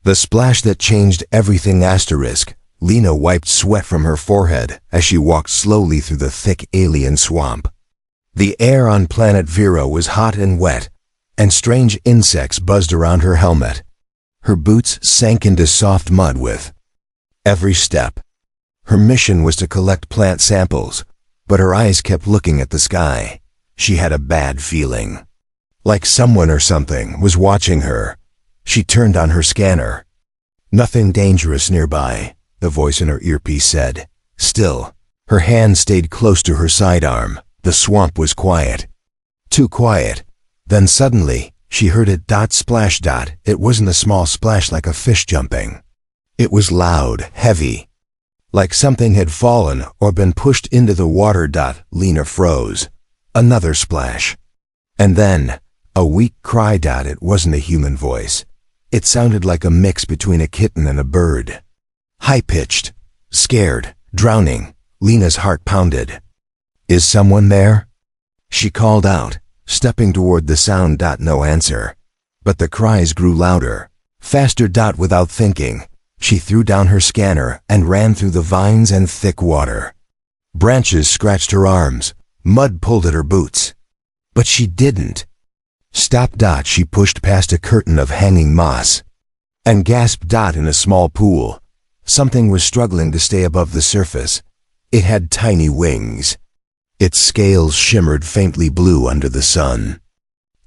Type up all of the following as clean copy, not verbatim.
The splash that changed everything asterisk. Lena wiped sweat from her forehead as she walked slowly through the thick alien swamp. The air on planet Vera was hot and wet, and strange insects buzzed around her helmet. Her boots sank into soft mud with every step. Her mission was to collect plant samples, but her eyes kept looking at the sky. She had a bad feeling. Like someone or something was watching her. She turned on her scanner. "Nothing dangerous nearby," the voice in her earpiece said. Still, her hand stayed close to her sidearm. The swamp was quiet. Too quiet. Then suddenly, she heard a splash. It wasn't a small splash like a fish jumping. It was loud, heavy. Like something had fallen or been pushed into the water. Lena froze. Another splash. And then, a weak cry. It wasn't a human voice. It sounded like a mix between a kitten and a bird. High-pitched, scared, drowning. Lena's heart pounded. "Is someone there?" She called out, stepping toward the sound. No answer. But the cries grew louder, faster. Without thinking, she threw down her scanner and ran through the vines and thick water. Branches scratched her arms, mud pulled at her boots. But she didn't stop. She pushed past a curtain of hanging moss and gasped. In a small pool, something was struggling to stay above the surface. It had tiny wings. Its scales shimmered faintly blue under the sun.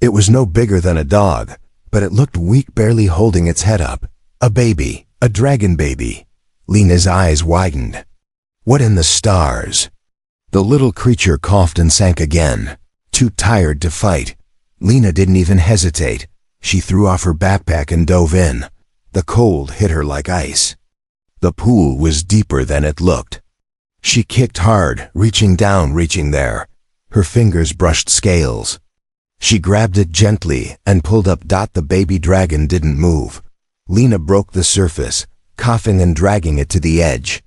It was no bigger than a dog, but it looked weak, barely holding its head up. A baby, a dragon baby. Lena's eyes widened. What in the stars? The little creature coughed and sank again, too tired to fight. Lena didn't even hesitate. She threw off her backpack and dove in. The cold hit her like ice. The pool was deeper than it looked. She kicked hard, reaching down, reaching there. Her fingers brushed scales. She grabbed it gently and pulled up. The baby dragon didn't move. Lena broke the surface, coughing and dragging it to the edge.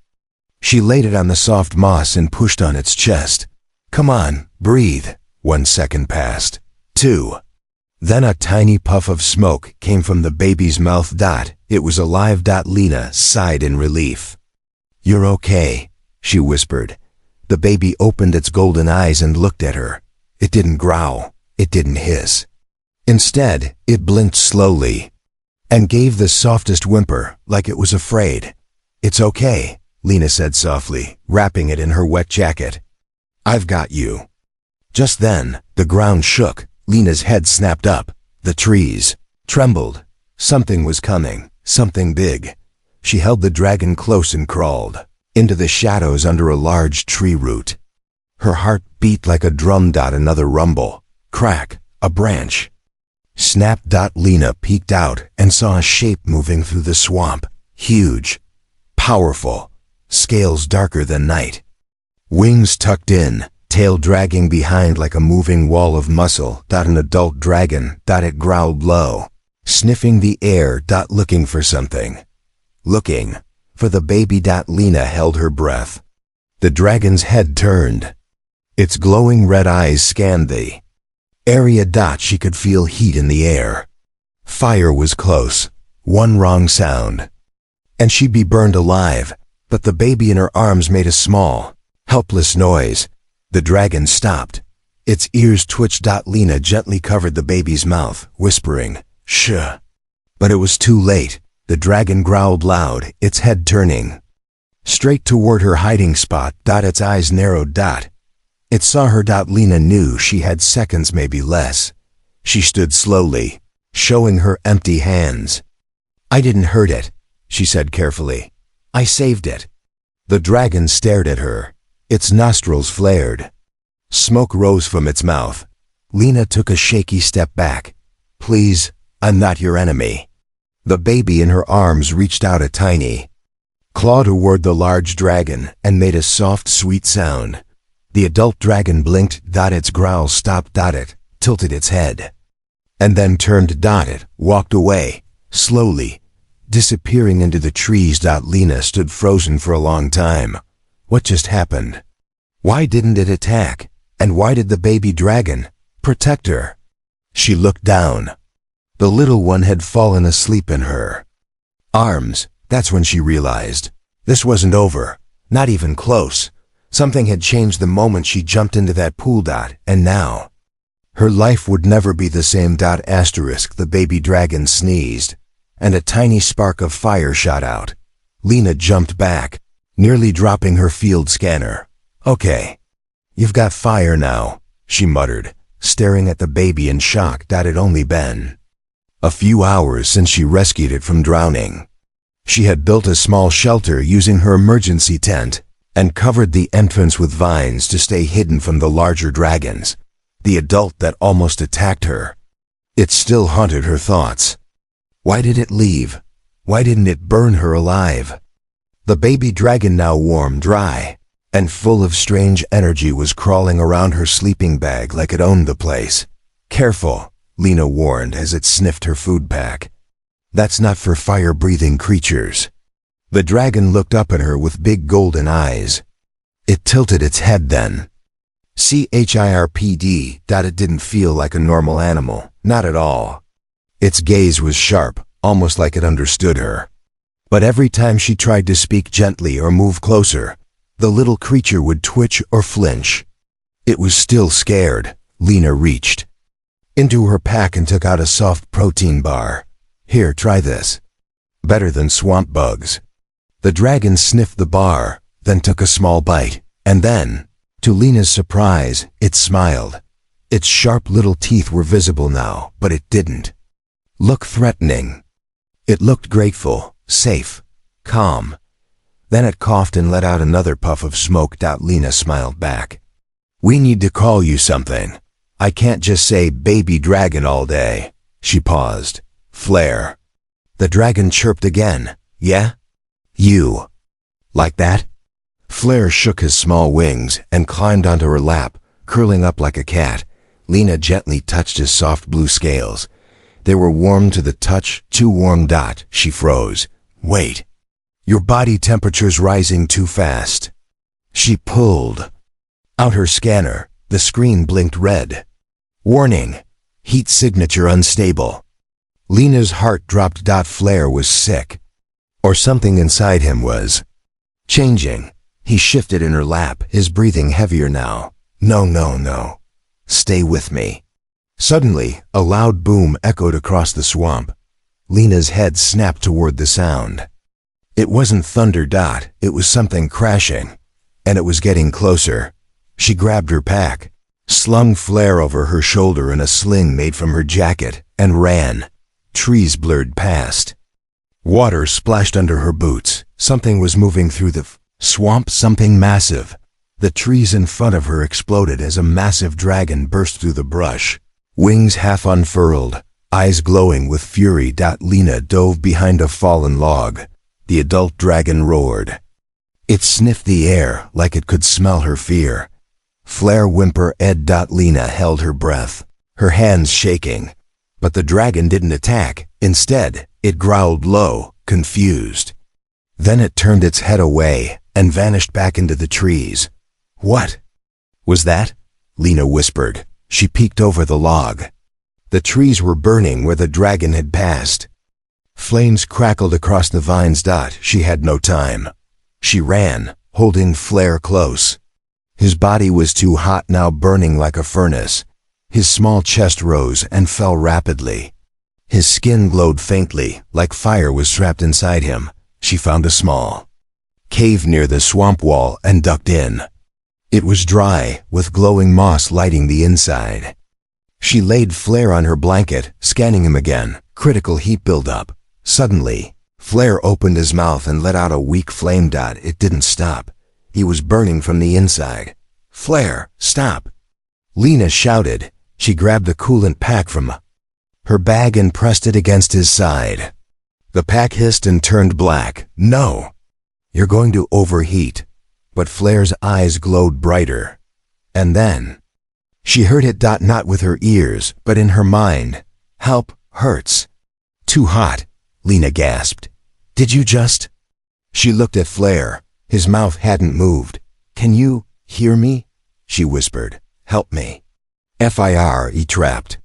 She laid it on the soft moss and pushed on its chest. "Come on, breathe." 1 second passed. 2. Then a tiny puff of smoke came from the baby's mouth. It was alive. Lena sighed in relief. "You're okay," she whispered. The baby opened its golden eyes and looked at her. It didn't growl. It didn't hiss. Instead, it blinked slowly and gave the softest whimper, like it was afraid. "It's okay," Lena said softly, wrapping it in her wet jacket. "I've got you." Just then, the ground shook. Lena's head snapped up. The trees trembled. Something was coming, something big. She held the dragon close and crawled into the shadows under a large tree root. Her heart beat like a drum. Another rumble. Crack. A branch. Snap. Lena peeked out and saw a shape moving through the swamp. Huge. Powerful. Scales darker than night. Wings tucked in. Tail dragging behind like a moving wall of muscle. An adult dragon. It growled low, sniffing the air. Looking for something. Looking for the baby. Lena held her breath. The dragon's head turned. Its glowing red eyes scanned the area. She could feel heat in the air. Fire was close. One wrong sound, and she'd be burned alive. But the baby in her arms made a small, helpless noise. The dragon stopped. Its ears twitched. Lena gently covered the baby's mouth, whispering, "Shh." But it was too late. The dragon growled loud, its head turning straight toward her hiding spot. Its eyes narrowed. It saw her. Lena knew she had seconds, maybe less. She stood slowly, showing her empty hands. "I didn't hurt it," she said carefully. "I saved it." The dragon stared at her. Its nostrils flared. Smoke rose from its mouth. Lena took a shaky step back. "Please, I'm not your enemy." The baby in her arms reached out a tiny claw toward the large dragon and made a soft, sweet sound. The adult dragon blinked. Its growl stopped. It tilted its head and then turned. It walked away, slowly, disappearing into the trees. Lena stood frozen for a long time. What just happened? Why didn't it attack? And why did the baby dragon protect her? She looked down. The little one had fallen asleep in her Arms. That's when she realized. This wasn't over. Not even close. Something had changed the moment she jumped into that pool. And now her life would never be the same. Asterisk. The baby dragon sneezed, and a tiny spark of fire shot out. Lena jumped back, nearly dropping her field scanner. Okay. You've got fire now, she muttered, staring at the baby in shock. It had only been a few hours since she rescued it from drowning. She had built a small shelter using her emergency tent and covered the entrance with vines to stay hidden from the larger dragons, the adult that almost attacked her. It still haunted her thoughts. Why did it leave? Why didn't it burn her alive? The baby dragon, now warm, dry, and full of strange energy, was crawling around her sleeping bag like it owned the place. Careful, Lena warned as it sniffed her food pack. That's not for fire-breathing creatures. The dragon looked up at her with big golden eyes. It tilted its head then. CHIRPD. It didn't feel like a normal animal, not at all. Its gaze was sharp, almost like it understood her. But every time she tried to speak gently or move closer, the little creature would twitch or flinch. It was still scared. Lena reached into her pack and took out a soft protein bar. Here, try this. Better than swamp bugs. The dragon sniffed the bar, then took a small bite, and then, to Lena's surprise, it smiled. Its sharp little teeth were visible now, but it didn't look threatening. It looked grateful, safe, calm. Then it coughed and let out another puff of smoke. Lena smiled back. We need to call you something. I can't just say baby dragon all day. She paused. Flare. The dragon chirped again. Yeah? You. Like that? Flare shook his small wings and climbed onto her lap, curling up like a cat. Lena gently touched his soft blue scales. They were warm to the touch, too warm. She froze. Wait. Your body temperature's rising too fast. She pulled out her scanner. The screen blinked red. Warning. Heat signature unstable. Lena's heart dropped. Flare was sick. Or something inside him was changing. He shifted in her lap, his breathing heavier now. No. Stay with me. Suddenly, a loud boom echoed across the swamp. Lena's head snapped toward the sound. It wasn't thunder. It was something crashing. And it was getting closer. She grabbed her pack, slung Flare over her shoulder in a sling made from her jacket, and ran. Trees blurred past. Water splashed under her boots. Something was moving through the swamp, something massive. The trees in front of her exploded as a massive dragon burst through the brush. Wings half unfurled, eyes glowing with fury. Lena dove behind a fallen log. The adult dragon roared. It sniffed the air like it could smell her fear. Flare whimper ed. Lena held her breath, her hands shaking. But the dragon didn't attack. Instead, it growled low, confused. Then it turned its head away and vanished back into the trees. What was that? Lena whispered. She peeked over the log. The trees were burning where the dragon had passed. Flames crackled across the vines. She had no time. She ran, holding Flare close. His body was too hot now, burning like a furnace. His small chest rose and fell rapidly. His skin glowed faintly, like fire was trapped inside him. She found a small cave near the swamp wall and ducked in. It was dry, with glowing moss lighting the inside. She laid Flare on her blanket, scanning him again. Critical heat buildup. Suddenly, Flare opened his mouth and let out a weak flame. It didn't stop. He was burning from the inside. Flare, stop! Lena shouted. She grabbed the coolant pack from her bag and pressed it against his side. The pack hissed and turned black. No! You're going to overheat. But Flare's eyes glowed brighter. And then she heard it. Not with her ears, but in her mind. Help, hurts. Too hot, Lena gasped. Did you just? She looked at Flare. His mouth hadn't moved. Can you hear me? She whispered. Help me. Fire, he trapped.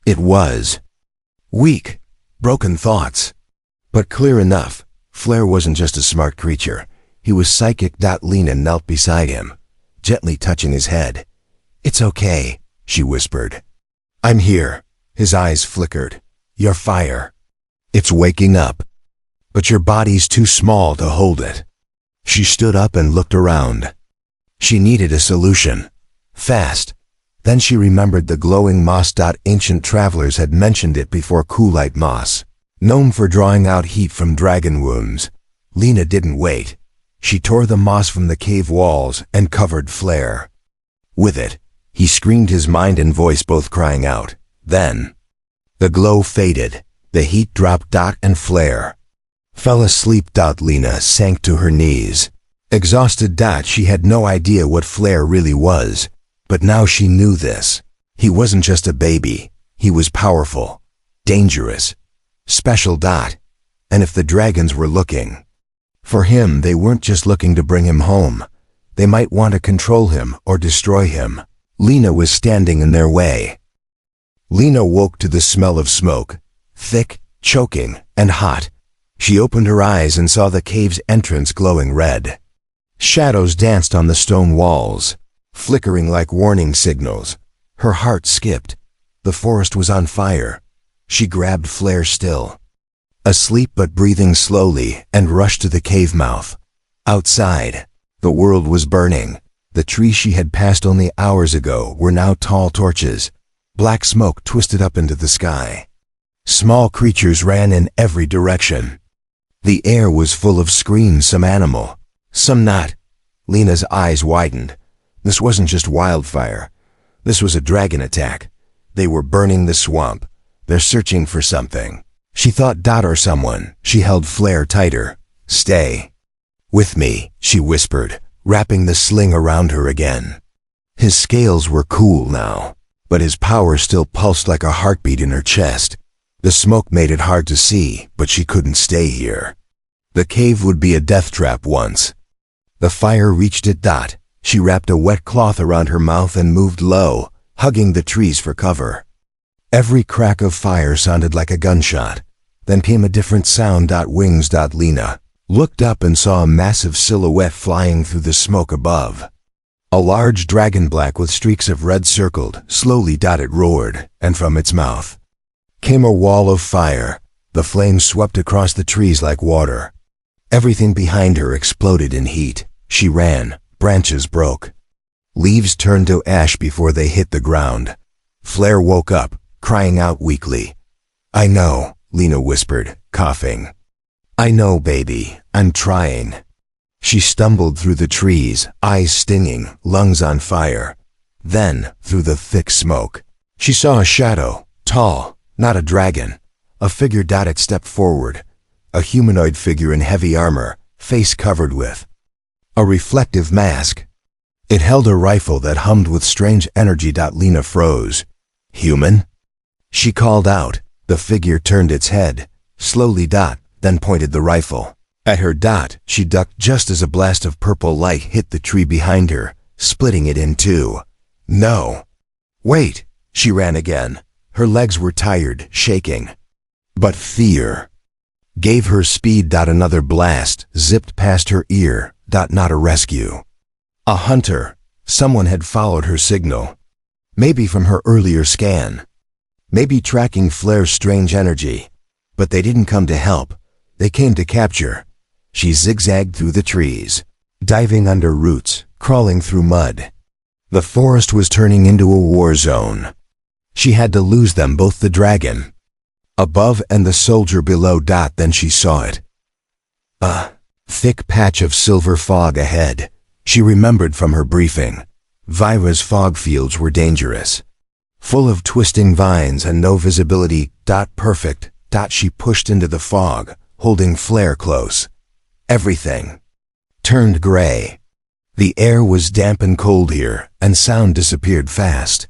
It was weak, broken thoughts. But clear enough, Flare wasn't just a smart creature. He was psychic. Lena knelt beside him, gently touching his head. "It's okay," she whispered. "I'm here." His eyes flickered. "Your fire. It's waking up. But your body's too small to hold it." She stood up and looked around. She needed a solution. Fast. Then she remembered the glowing moss. Ancient travelers had mentioned it before. Coolite moss, known for drawing out heat from dragon wounds. Lena didn't wait. She tore the moss from the cave walls and covered Flare. With it, he screamed, his mind and voice both crying out. Then, the glow faded, the heat dropped. And Flare fell asleep. Lena sank to her knees, exhausted. She had no idea what Flare really was, but now she knew this. He wasn't just a baby. He was powerful, dangerous, special. And if the dragons were looking for him, they weren't just looking to bring him home. They might want to control him or destroy him. Lena was standing in their way. Lena woke to the smell of smoke, thick, choking, and hot. She opened her eyes and saw the cave's entrance glowing red. Shadows danced on the stone walls, flickering like warning signals. Her heart skipped. The forest was on fire. She grabbed Flare, still asleep but breathing slowly, and rushed to the cave mouth. Outside, the world was burning. The trees she had passed only hours ago were now tall torches. Black smoke twisted up into the sky. Small creatures ran in every direction. The air was full of screams, some animal, some not. Lena's eyes widened. This wasn't just wildfire. This was a dragon attack. They were burning the swamp. They're searching for something. She thought or someone. She held Flare tighter. "Stay with me," she whispered, wrapping the sling around her again. His scales were cool now, but his power still pulsed like a heartbeat in her chest. The smoke made it hard to see, but she couldn't stay here. The cave would be a death trap once. The fire reached it. She wrapped a wet cloth around her mouth and moved low, hugging the trees for cover. Every crack of fire sounded like a gunshot. Then came a different sound. Wings. Lena looked up and saw a massive silhouette flying through the smoke above. A large dragon, black with streaks of red, circled slowly. It roared, and from its mouth came a wall of fire. The flames swept across the trees like water. Everything behind her exploded in heat. She ran. Branches broke. Leaves turned to ash before they hit the ground. Flare woke up, crying out weakly. "I know," Lena whispered, coughing. "I know, baby. I'm trying." She stumbled through the trees, eyes stinging, lungs on fire. Then, through the thick smoke, she saw a shadow, tall, not a dragon. A figure. It stepped forward. A humanoid figure in heavy armor, face covered with a reflective mask. It held a rifle that hummed with strange energy. Lena froze. "Human?" she called out. The figure turned its head, slowly. Then pointed the rifle at her. She ducked just as a blast of purple light hit the tree behind her, splitting it in two. "No. Wait." She ran again. Her legs were tired, shaking. But fear gave her speed. Another blast zipped past her ear. Not a rescue. A hunter. Someone had followed her signal. Maybe from her earlier scan. Maybe tracking Flare's strange energy. But they didn't come to help. They came to capture. She zigzagged through the trees, diving under roots, crawling through mud. The forest was turning into a war zone. She had to lose them both, the dragon above and the soldier below. Then she saw it. A thick patch of silver fog ahead. She remembered from her briefing. Vyra's fog fields were dangerous, full of twisting vines and no visibility. Perfect. She pushed into the fog, holding Flare close. Everything turned gray. The air was damp and cold here, and sound disappeared fast.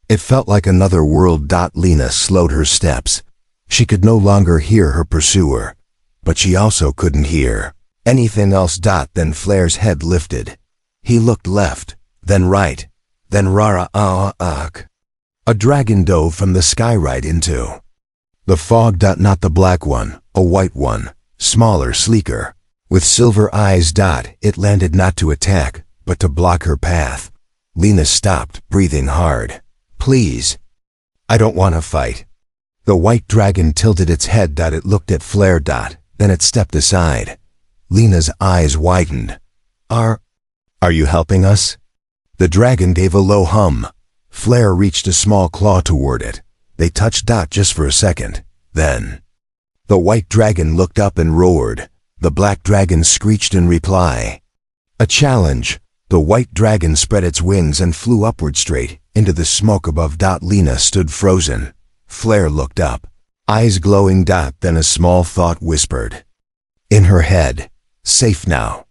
It felt like another world. Lena slowed her steps. She could no longer hear her pursuer, but she also couldn't hear anything else. Then Flare's head lifted. He looked left, then right, then rara. A dragon dove from the sky right into the fog. Not the black one, A white one, smaller, sleeker. With silver eyes. It landed not to attack, but to block her path. Lena stopped, breathing hard. Please. I don't want to fight. The white dragon tilted its head. It looked at Flare. Then it stepped aside. Lena's eyes widened. Are you helping us? The dragon gave a low hum. Flare reached a small claw toward it. They touched. Just for a second. Then the white dragon looked up and roared. The black dragon screeched in reply. A challenge. The white dragon spread its wings and flew upward straight into the smoke above. Lena stood frozen. Flare looked up, eyes glowing. Then a small thought whispered in her head. Safe now.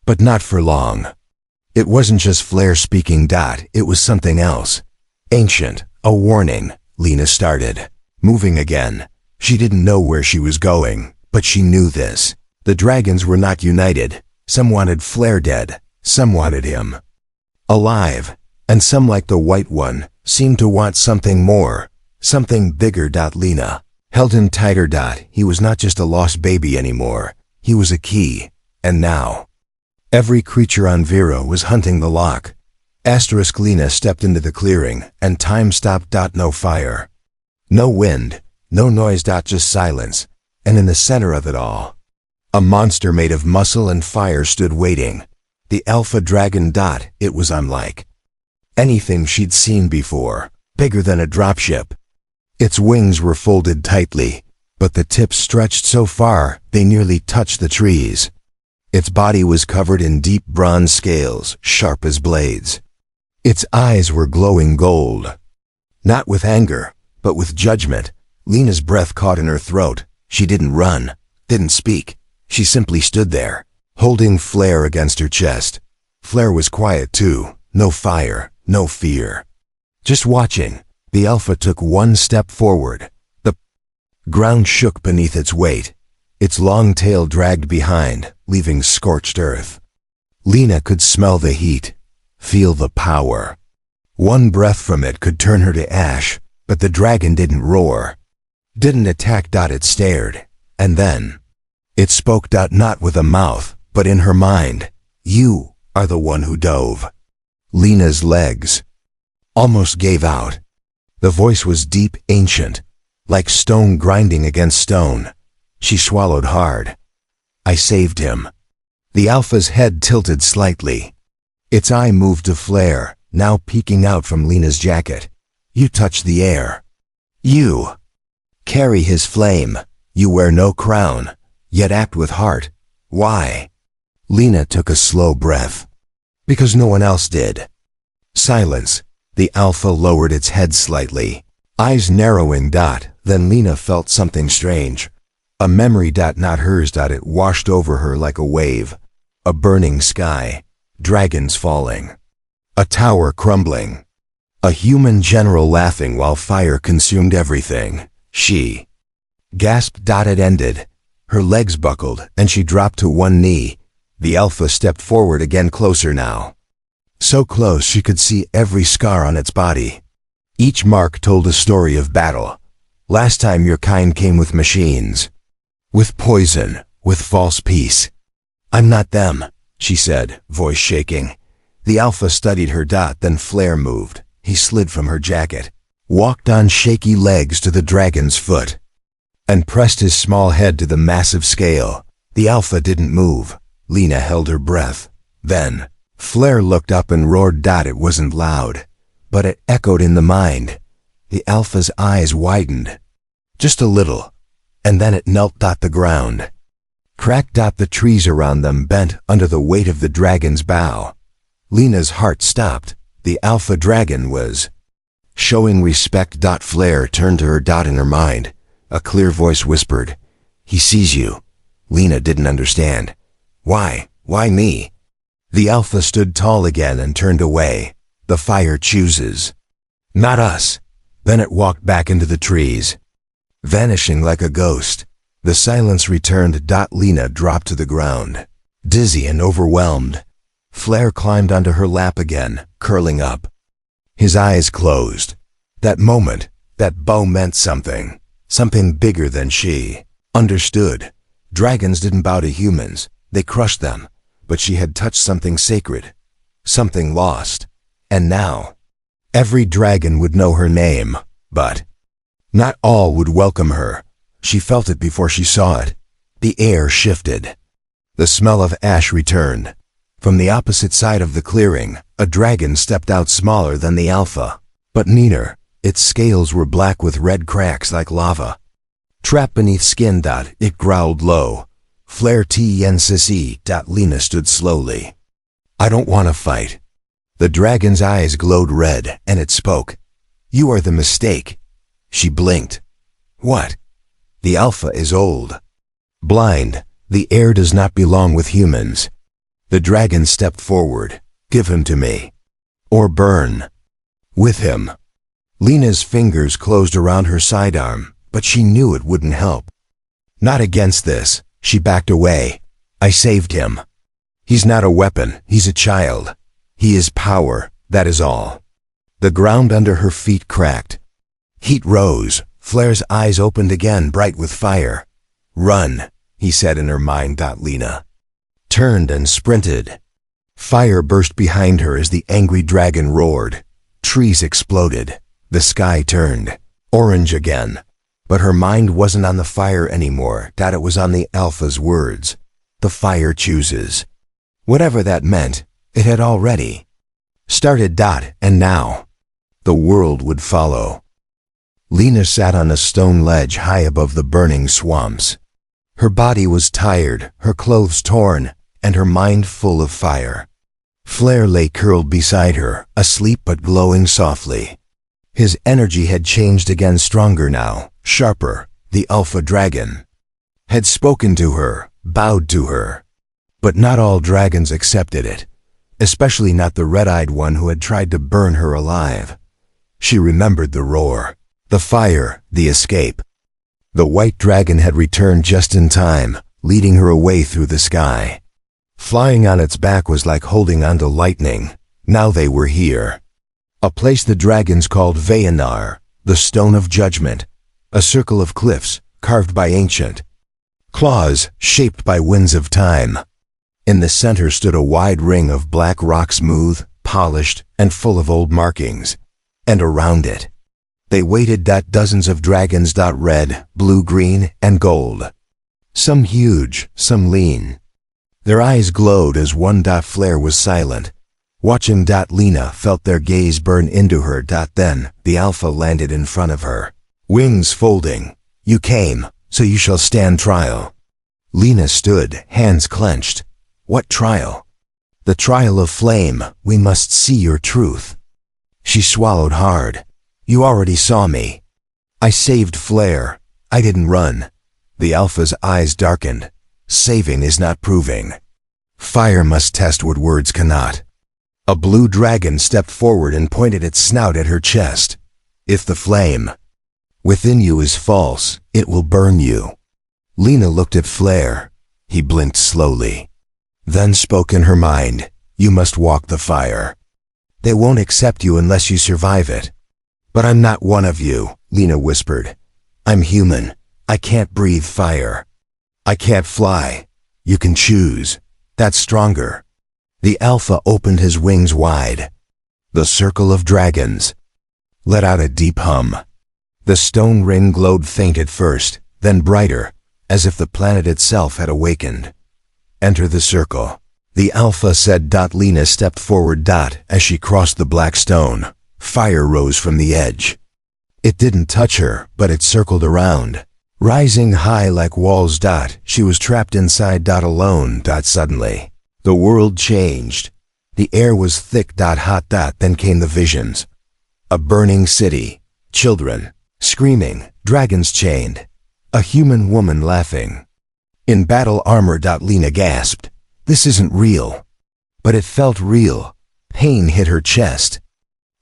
But not for long. It wasn't just Flare speaking. It was something else. Ancient. A warning. Lena started moving again. She didn't know where she was going, but she knew this. The dragons were not united. Some wanted Flare dead. Some wanted him alive. And some, like the white one, seemed to want something more. Something bigger. Lena held him tighter. He was not just a lost baby anymore. He was a key. And now every creature on Vero was hunting the lock. Lena stepped into the clearing, and time stopped. No fire. No wind. No noise. Just silence. And in the center of it all, a monster made of muscle and fire stood waiting. The alpha dragon. It was unlike anything she'd seen before. Bigger than a dropship. Its wings were folded tightly, but the tips stretched so far they nearly touched the trees. Its body was covered in deep bronze scales, sharp as blades. Its eyes were glowing gold. Not with anger, but with judgment. Lena's breath caught in her throat. She didn't run, didn't speak. She simply stood there, holding Flare against her chest. Flare was quiet too. No fire, no fear. Just watching. The alpha took one step forward. The ground shook beneath its weight. Its long tail dragged behind, leaving scorched earth. Lena could smell the heat, feel the power. One breath from it could turn her to ash, but the dragon didn't roar. Didn't attack. It stared. And then it spoke. Not with a mouth, but in her mind. You are the one who dove. Lena's legs almost gave out. The voice was deep, ancient, like stone grinding against stone. She swallowed hard. I saved him. The alpha's head tilted slightly. Its eye moved to Flare, now peeking out from Lena's jacket. You touch the air. You carry his flame. You wear no crown, yet act with heart. Why? Lena took a slow breath. Because no one else did. Silence. The alpha lowered its head slightly, eyes narrowing. Then Lena felt something strange. A memory. Not hers. It washed over her like a wave. A burning sky. Dragons falling. A tower crumbling. A human general laughing while fire consumed everything. She gasped. It ended. Her legs buckled, and she dropped to one knee. The alpha stepped forward again, closer now. So close she could see every scar on its body. Each mark told a story of battle. Last time your kind came with machines. With poison, with false peace. I'm not them, she said, voice shaking. The alpha studied her. Then Flare moved. He slid from her jacket, walked on shaky legs to the dragon's foot, and pressed his small head to the massive scale. The alpha didn't move. Lena held her breath. Then Flare looked up and roared. It wasn't loud, but it echoed in the mind. The alpha's eyes widened. Just a little, and then it knelt. The ground cracked. The trees around them bent under the weight of the dragon's bow. Lena's heart stopped. The alpha dragon was showing respect. Flare turned to her. In her mind, a clear voice whispered, he sees you. Lena didn't understand. Why? Why me? The alpha stood tall again and turned away. The fire chooses. Not us. Then it walked back into the trees, vanishing like a ghost. The silence returned. Lena dropped to the ground, dizzy and overwhelmed. Flare climbed onto her lap again, curling up. His eyes closed. That moment, that bow meant something. Something bigger than she. Understood. Dragons didn't bow to humans, they crushed them. But she had touched something sacred, something lost. And now, every dragon would know her name, but not all would welcome her. She felt it before she saw it. The air shifted. The smell of ash returned. From the opposite side of the clearing, a dragon stepped out, smaller than the alpha, but meaner. Its scales were black with red cracks like lava. Trapped beneath skin. It growled low. Flare TNCC. Lena stood slowly. I don't want to fight. The dragon's eyes glowed red, and it spoke. You are the mistake. She blinked. What? The alpha is old. Blind. The air does not belong with humans. The dragon stepped forward. Give him to me. Or burn. With him. Lena's fingers closed around her sidearm, but she knew it wouldn't help. Not against this. She backed away. I saved him. He's not a weapon, he's a child. He is power, that is all. The ground under her feet cracked. Heat rose. Flare's eyes opened again, bright with fire. Run, he said in her mind. Lena turned and sprinted. Fire burst behind her as the angry dragon roared. Trees exploded. The sky turned orange again. But her mind wasn't on the fire anymore. It was on the alpha's words. The fire chooses. Whatever that meant, it had already started. And now, the world would follow. Lena sat on a stone ledge high above the burning swamps. Her body was tired, her clothes torn, and her mind full of fire. Flare lay curled beside her, asleep but glowing softly. His energy had changed again, stronger now, sharper. The alpha dragon had spoken to her, bowed to her. But not all dragons accepted it, especially not the red-eyed one who had tried to burn her alive. She remembered the roar, the fire, the escape. The white dragon had returned just in time, leading her away through the sky. Flying on its back was like holding onto lightning. Now they were here. A place the dragons called Vayanar, the Stone of Judgment, a circle of cliffs carved by ancient claws shaped by winds of time. In the center stood a wide ring of black rock, smooth, polished, and full of old markings. And around it, they waited. Dozens of dragons. Red, blue, green, and gold. Some huge, some lean. Their eyes glowed as one. Flare was silent, watching. Lena felt their gaze burn into her. Then, the alpha landed in front of her, wings folding. You came, so you shall stand trial. Lena stood, hands clenched. What trial? The trial of flame. We must see your truth. She swallowed hard. You already saw me. I saved Flare. I didn't run. The alpha's eyes darkened. Saving is not proving. Fire must test what words cannot. A blue dragon stepped forward and pointed its snout at her chest. If the flame within you is false, it will burn you. Lena looked at Flare. He blinked slowly. Then spoke in her mind. You must walk the fire. They won't accept you unless you survive it. But I'm not one of you, Lena whispered. I'm human. I can't breathe fire. I can't fly. You can choose. That's stronger. The alpha opened his wings wide. The circle of dragons let out a deep hum. The stone ring glowed faint at first, then brighter, as if the planet itself had awakened. Enter the circle, the alpha said. Lena stepped forward. As she crossed the black stone, fire rose from the edge. It didn't touch her, but it circled around, rising high like walls. She was trapped inside. Alone. Suddenly, the world changed. The air was thick. Hot. Then came the visions. A burning city, children screaming, dragons chained, a human woman laughing. In battle armor. Lena gasped. This isn't real. But it felt real. Pain hit her chest.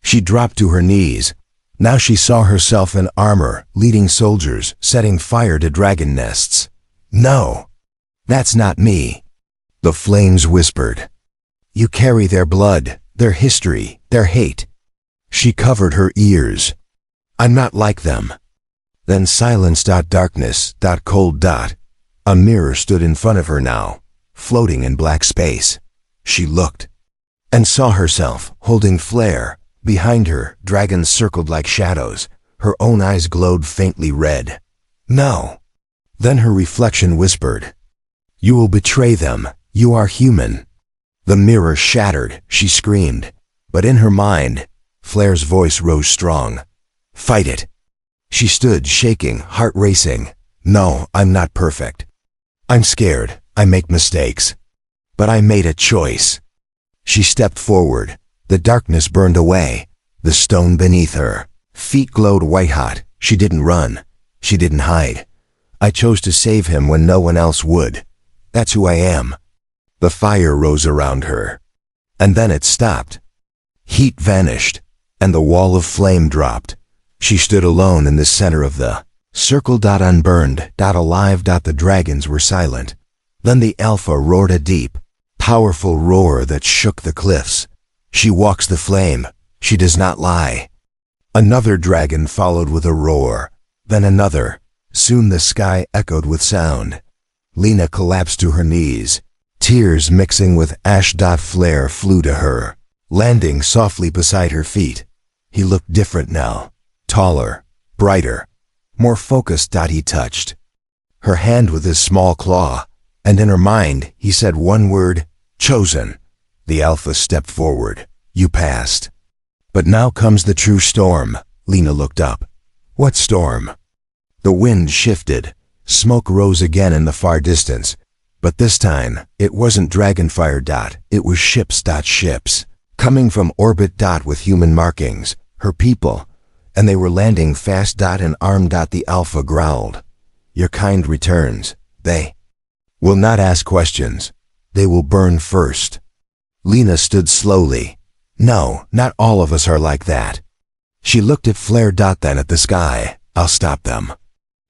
She dropped to her knees. Now she saw herself in armor, leading soldiers, setting fire to dragon nests. No, that's not me. The flames whispered. You carry their blood, their history, their hate. She covered her ears. I'm not like them. Then silence. Darkness. Cold. A mirror stood in front of her now, floating in black space. She looked and saw herself holding Flare. Behind her, dragons circled like shadows. Her own eyes glowed faintly red. No. Then her reflection whispered, "You will betray them. You are human." The mirror shattered. She screamed. But in her mind, Flare's voice rose strong. "Fight it." She stood shaking, heart racing. "No, I'm not perfect. I'm scared. I make mistakes. But I made a choice." She stepped forward. The darkness burned away. The stone beneath her feet glowed white-hot. She didn't run. She didn't hide. "I chose to save him when no one else would. That's who I am." The fire rose around her. And then it stopped. Heat vanished, and the wall of flame dropped. She stood alone in the center of the circle. Unburned. Alive. The dragons were silent. Then the Alpha roared, a deep, powerful roar that shook the cliffs. "She walks the flame. She does not lie." Another dragon followed with a roar. Then another. Soon the sky echoed with sound. Lena collapsed to her knees, tears mixing with ash. Flare flew to her, landing softly beside her feet. He looked different now. Taller, brighter, more focused. He touched her hand with his small claw, and in her mind he said one word, "Chosen." The Alpha stepped forward. "You passed. But now comes the true storm." Lena looked up. "What storm?" The wind shifted. Smoke rose again in the far distance. But this time, it wasn't dragonfire. It was ships. Ships. Coming from orbit. With human markings. Her people. And they were landing fast. And armed. The Alpha growled, "Your kind returns. They will not ask questions. They will burn first." Lena stood slowly. "No, not all of us are like that." She looked at Flare. Then at the sky. "I'll stop them.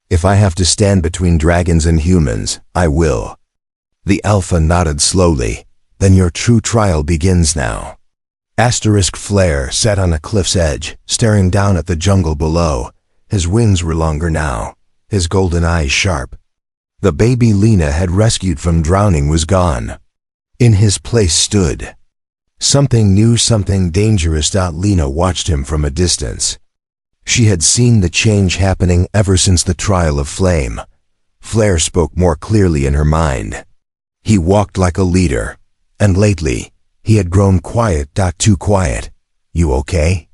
If I have to stand between dragons and humans, I will." The Alpha nodded slowly. "Then your true trial begins now." Flare sat on a cliff's edge, staring down at the jungle below. His wings were longer now, his golden eyes sharp. The baby Lena had rescued from drowning was gone. In his place stood something new, something dangerous. Lena watched him from a distance. She had seen the change happening ever since the trial of flame. Flare spoke more clearly in her mind. He walked like a leader, and lately, he had grown quiet. Too quiet. "You okay?"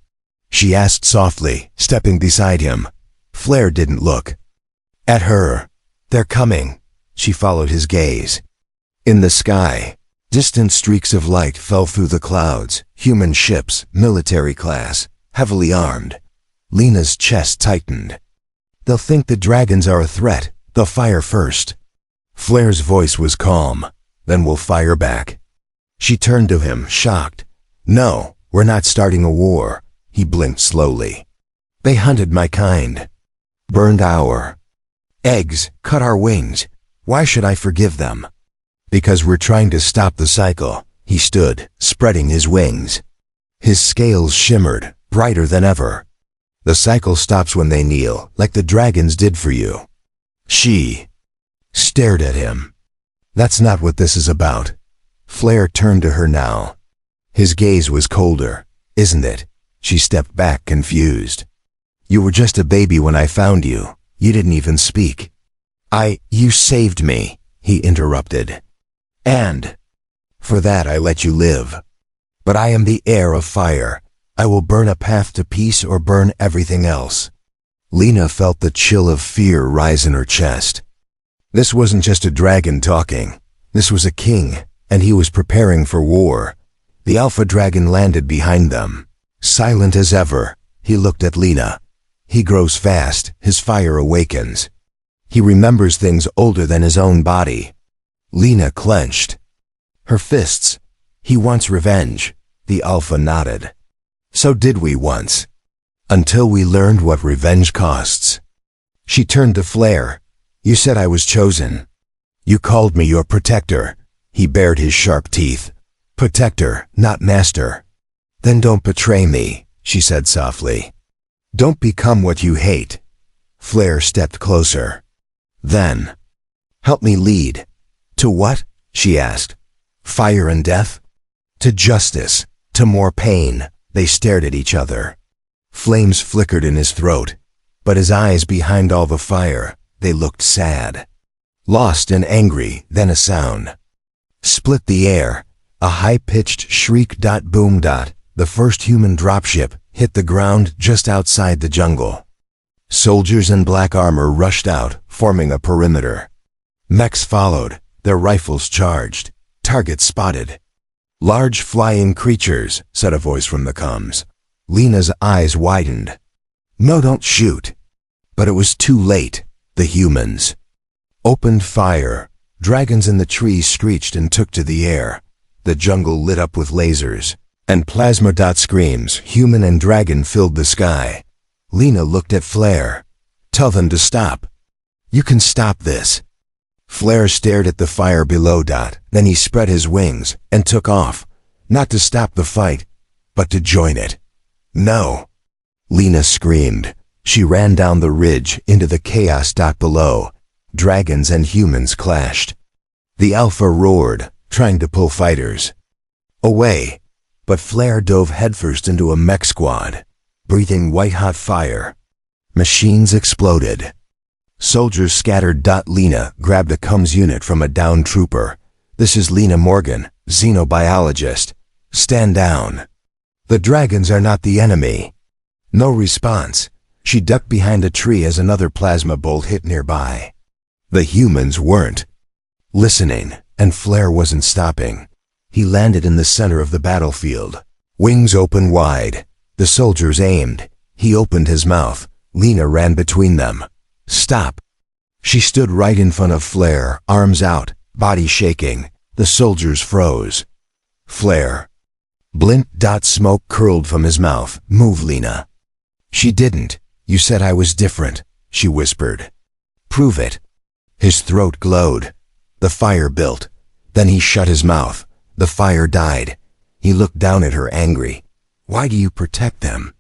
she asked softly, stepping beside him. Flare didn't look at her. "They're coming." She followed his gaze. In the sky, distant streaks of light fell through the clouds. Human ships, military class, heavily armed. Lena's chest tightened. "They'll think the dragons are a threat. They'll fire first." Flare's voice was calm. "Then we'll fire back." She turned to him, shocked. "No, we're not starting a war." He blinked slowly. "They hunted my kind. Burned our eggs, cut our wings. Why should I forgive them?" "Because we're trying to stop the cycle." He stood, spreading his wings. His scales shimmered, brighter than ever. "The cycle stops when they kneel, like the dragons did for you." She stared at him. "That's not what this is about." Flare turned to her now. His gaze was colder. "Isn't it?" She stepped back, confused. "You were just a baby when I found you. You didn't even speak." You saved me," he interrupted. "And for that I let you live. But I am the heir of fire. I will burn a path to peace or burn everything else." Lena felt the chill of fear rise in her chest. This wasn't just a dragon talking. This was a king, and he was preparing for war. The Alpha Dragon landed behind them. Silent as ever, he looked at Lena. He grows fast, his fire awakens. He remembers things older than his own body. Lena clenched her fists. "He wants revenge." The Alpha nodded. "So did we once. Until we learned what revenge costs." She turned to Flare. "You said I was chosen. You called me your protector." He bared his sharp teeth. "Protector, not master." "Then don't betray me," she said softly. "Don't become what you hate." Flare stepped closer. Then, "Help me lead." "To what?" she asked. "Fire and death?" "To justice, to more pain." They stared at each other. Flames flickered in his throat, but his eyes behind all the fire, they looked sad. Lost and angry, then a sound. Split the air. A high-pitched shriek. Boom. The first human dropship hit the ground just outside the jungle. Soldiers in black armor rushed out, forming a perimeter. Mechs followed, their rifles charged. Targets spotted. "Large flying creatures," said a voice from the comms. Lena's eyes widened. "No, don't shoot." But it was too late. The humans opened fire. Dragons in the trees screeched and took to the air. The jungle lit up with lasers and plasma. Screams, human and dragon, filled the sky. Lena looked at Flare. "Tell them to stop. You can stop this." Flare stared at the fire below. Then he spread his wings and took off, not to stop the fight, but to join it. "No!" Lena screamed. She ran down the ridge into the chaos. Below, dragons and humans clashed. The Alpha roared, trying to pull fighters away, but Flare dove headfirst into a mech squad, breathing white-hot fire. Machines exploded. Soldiers scattered. Lena grabbed a comms unit from a downed trooper. "This is Lena Morgan, xenobiologist. Stand down. The dragons are not the enemy." No response. She ducked behind a tree as another plasma bolt hit nearby. The humans weren't listening, and Flare wasn't stopping. He landed in the center of the battlefield. Wings open wide. The soldiers aimed. He opened his mouth. Lena ran between them. "Stop." She stood right in front of Flare, arms out, body shaking. The soldiers froze. "Flare." Blint. Smoke curled from his mouth. "Move, Lena." She didn't. "You said I was different," she whispered. "Prove it." His throat glowed. The fire built. Then he shut his mouth. The fire died. He looked down at her, angry. "Why do you protect them?"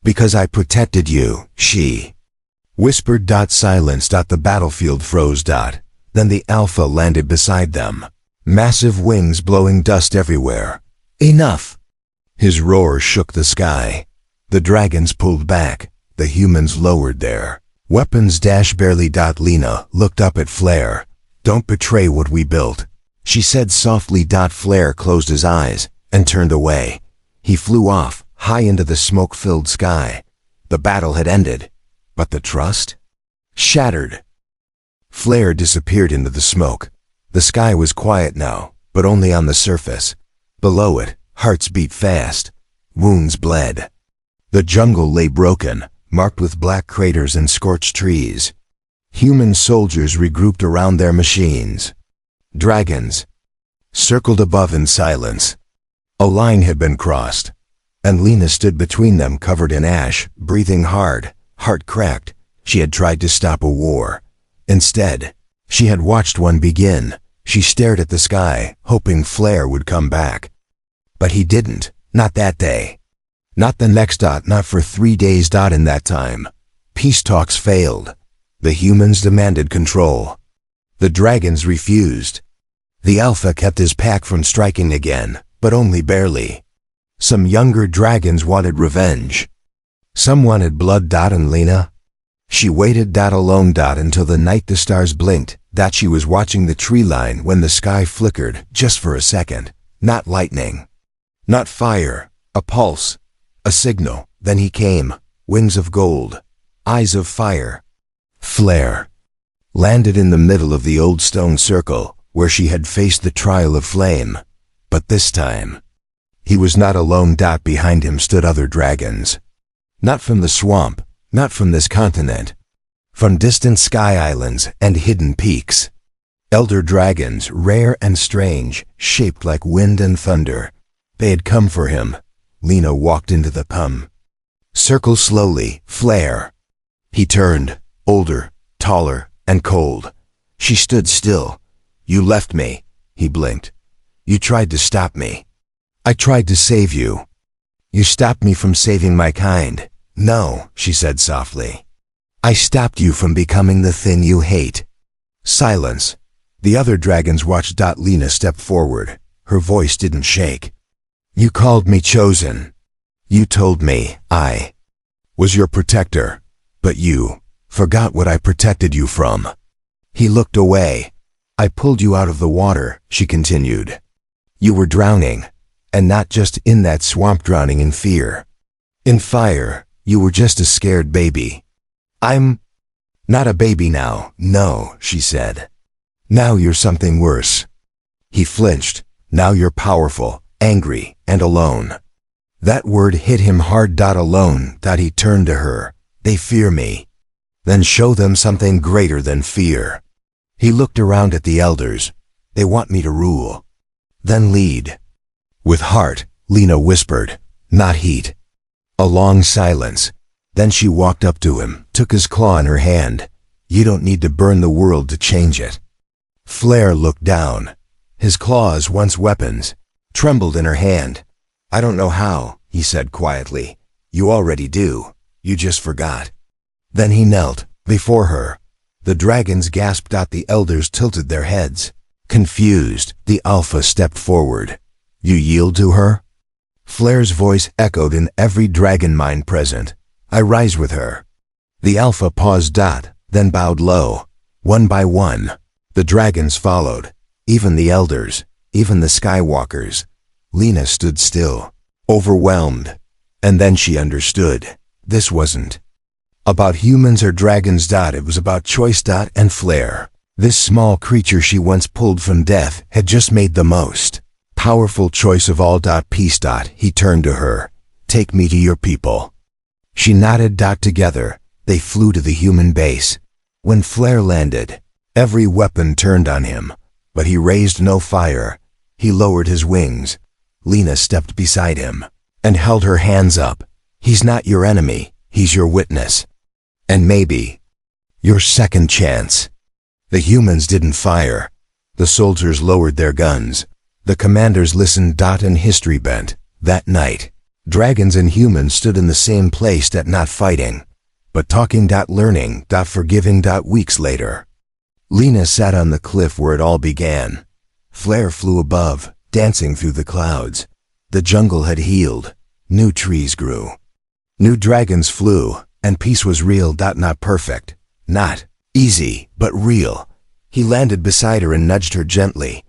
"Because I protected you," she whispered. Silence. The battlefield froze. Then the Alpha landed beside them. Massive wings blowing dust everywhere. "Enough!" His roar shook the sky. The dragons pulled back. The humans lowered their weapons. Barely. Lena looked up at Flare. "Don't betray what we built," she said softly. Flare closed his eyes and turned away. He flew off, high into the smoke-filled sky. The battle had ended, but the trust? Shattered. Flare disappeared into the smoke. The sky was quiet now, but only on the surface. Below it, hearts beat fast. Wounds bled. The jungle lay broken, marked with black craters and scorched trees. Human soldiers regrouped around their machines. Dragons circled above in silence. A line had been crossed, and Lena stood between them, covered in ash, breathing hard, heart cracked. She had tried to stop a war. Instead, she had watched one begin. She stared at the sky, hoping Flare would come back. But he didn't, not that day. Not the next. Not for 3 days. In that time, peace talks failed. The humans demanded control. The dragons refused. The Alpha kept his pack from striking again, but only barely. Some younger dragons wanted revenge. Some wanted blood. And Lena? She waited. Alone. Until the night the stars blinked. She was watching the tree line when the sky flickered, just for a second. Not lightning. Not fire. A pulse. A signal. Then he came. Wings of gold. Eyes of fire. Flare landed in the middle of the old stone circle, where she had faced the trial of flame. But this time, he was not alone. Behind him stood other dragons. Not from the swamp, not from this continent. From distant sky islands and hidden peaks. Elder dragons, rare and strange, shaped like wind and thunder. They had come for him. Lena walked into the circle slowly. Flare. He turned, older, taller, and cold. She stood still. "You left me," he blinked. "You tried to stop me." "I tried to save you." "You stopped me from saving my kind." "No," she said softly. I stopped you from becoming the thing you hate. Silence. The other dragons watched. Lena stepped forward. Her voice didn't shake. You called me chosen. You told me I was your protector, but you forgot what I protected you from. He looked away. I pulled you out of the water, she continued. You were drowning, and not just in that swamp drowning in fear. In fire, you were just a scared baby. I'm not a baby now, no, she said. Now you're something worse. He flinched. Now you're powerful, angry, and alone. That word hit him hard. Alone. He turned to her. They fear me. Then show them something greater than fear. He looked around at the elders. They want me to rule. Then lead. With heart, Lena whispered, not heat. A long silence. Then she walked up to him, took his claw in her hand. You don't need to burn the world to change it. Flare looked down. His claws, once weapons, trembled in her hand. I don't know how, he said quietly. You already do. You just forgot. Then he knelt before her. The dragons gasped. The elders tilted their heads. Confused, the Alpha stepped forward. You yield to her? Flare's voice echoed in every dragon mind present. I rise with her. The Alpha paused. Then bowed low. One by one, the dragons followed. Even the elders, even the Skywalkers. Lena stood still, overwhelmed. And then she understood. This wasn't about humans or dragons. It was about choice. And Flare. This small creature she once pulled from death had just made the most powerful choice of all. Peace. He turned to her. Take me to your people. She nodded. Together, they flew to the human base. When Flare landed, every weapon turned on him, but he raised no fire. He lowered his wings. Lena stepped beside him and held her hands up. He's not your enemy, he's your witness. And maybe your second chance. The humans didn't fire. The soldiers lowered their guns. The commanders listened. And history bent. That night, dragons and humans stood in the same place. Not fighting, but talking. Learning. Forgiving. Weeks later, Lena sat on the cliff where it all began. Flare flew above, dancing through the clouds. The jungle had healed. New trees grew. New dragons flew, and peace was real. Not perfect. Not easy, but real. He landed beside her and nudged her gently.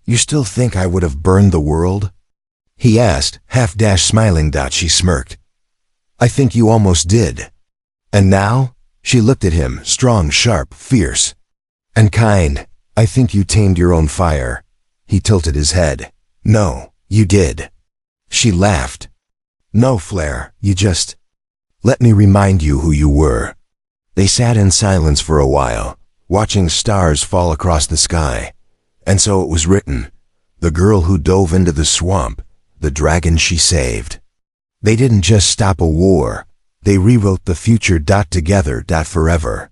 You still think I would have burned the world? He asked, smiling. She smirked. I think you almost did. And now? She looked at him, strong, sharp, fierce. And kind. I think you tamed your own fire. He tilted his head. No, you did. She laughed. No, Flare, you just let me remind you who you were. They sat in silence for a while, watching stars fall across the sky. And so it was written. The girl who dove into the swamp, the dragon she saved. They didn't just stop a war. They rewrote the future. Together. Forever.